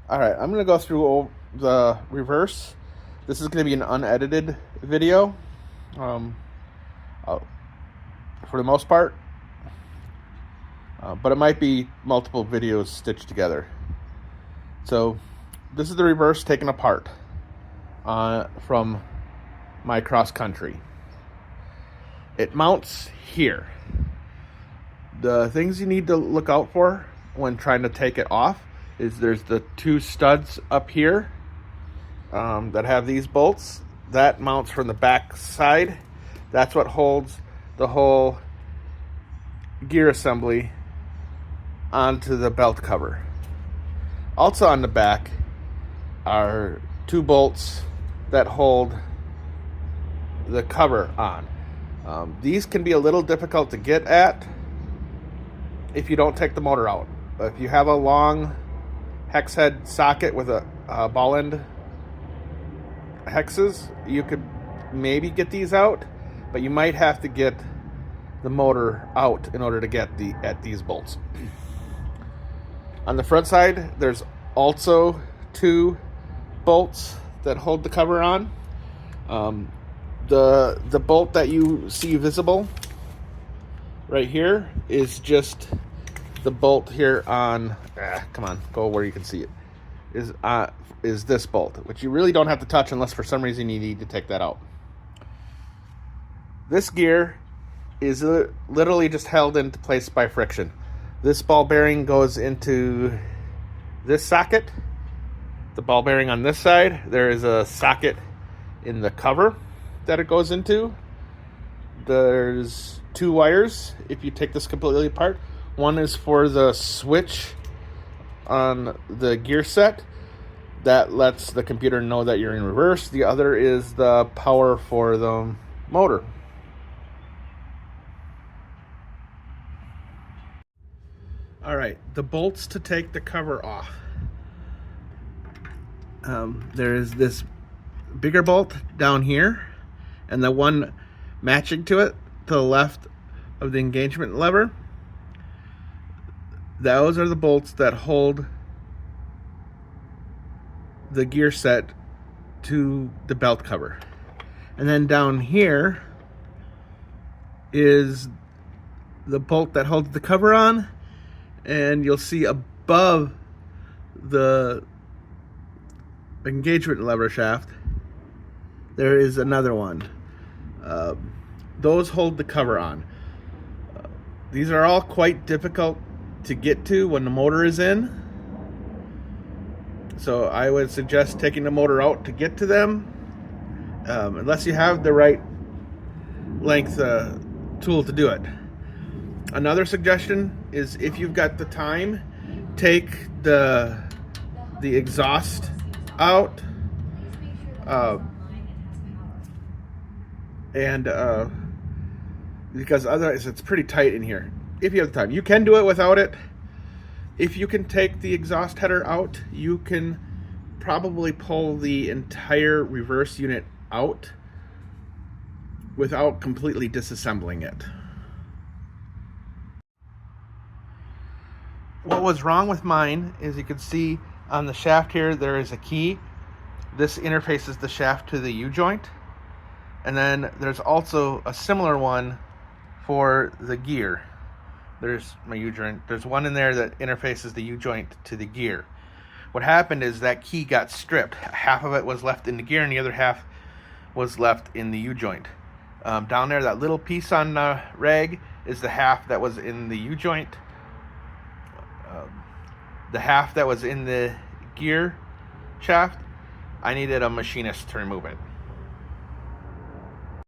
All right, I'm going to go through the reverse. This is going to be an unedited video um, uh, for the most part, but it might be multiple videos stitched together. So this is the reverse taken apart from my cross country. It mounts here. The things you need to look out for when trying to take it off is there's the two studs up here that have these bolts. That mounts from the back side. That's what holds the whole gear assembly onto the belt cover. Also on the back are two bolts that hold the cover on. These can be a little difficult to get at if you don't take the motor out. If you have a long hex head socket with a ball end hexes, you could maybe get these out, but you might have to get the motor out in order to get at these bolts. On the front side, there's also two bolts that hold the cover on. The bolt that you see visible right here is just the bolt here on. Come on, go where you can see it. Is this bolt, which you really don't have to touch unless for some reason you need to take that out. This gear is literally just held into place by friction. This ball bearing goes into this socket. The ball bearing on this side, there is a socket in the cover that it goes into. There's two wires if you take this completely apart. One is for the switch on the gear set that lets the computer know that you're in reverse. The other is the power for the motor. All right, the bolts to take the cover off. There is this bigger bolt down here, and the one matching to it to the left of the engagement lever. Those are the bolts that hold the gear set to the belt cover. And then down here is the bolt that holds the cover on, and you'll see above the engagement lever shaft there is another one. Those hold the cover on. These are all quite difficult to get to when the motor is in, so I would suggest taking the motor out to get to them, unless you have the right length tool to do it. Another suggestion is, if you've got the time, take the exhaust out, because otherwise it's pretty tight in here. If you have the time, you can do it without it. If you can take the exhaust header out, you can probably pull the entire reverse unit out without completely disassembling it. What was wrong with mine is, you can see on the shaft here there is a key. This interfaces the shaft to the U-joint, and then there's also a similar one for the gear. There's my U-joint. There's one in there that interfaces the U-joint to the gear. What happened is that key got stripped. Half of it was left in the gear and the other half was left in the U-joint. Down there, that little piece on the rag is the half that was in the U-joint. The half that was in the gear shaft, I needed a machinist to remove it.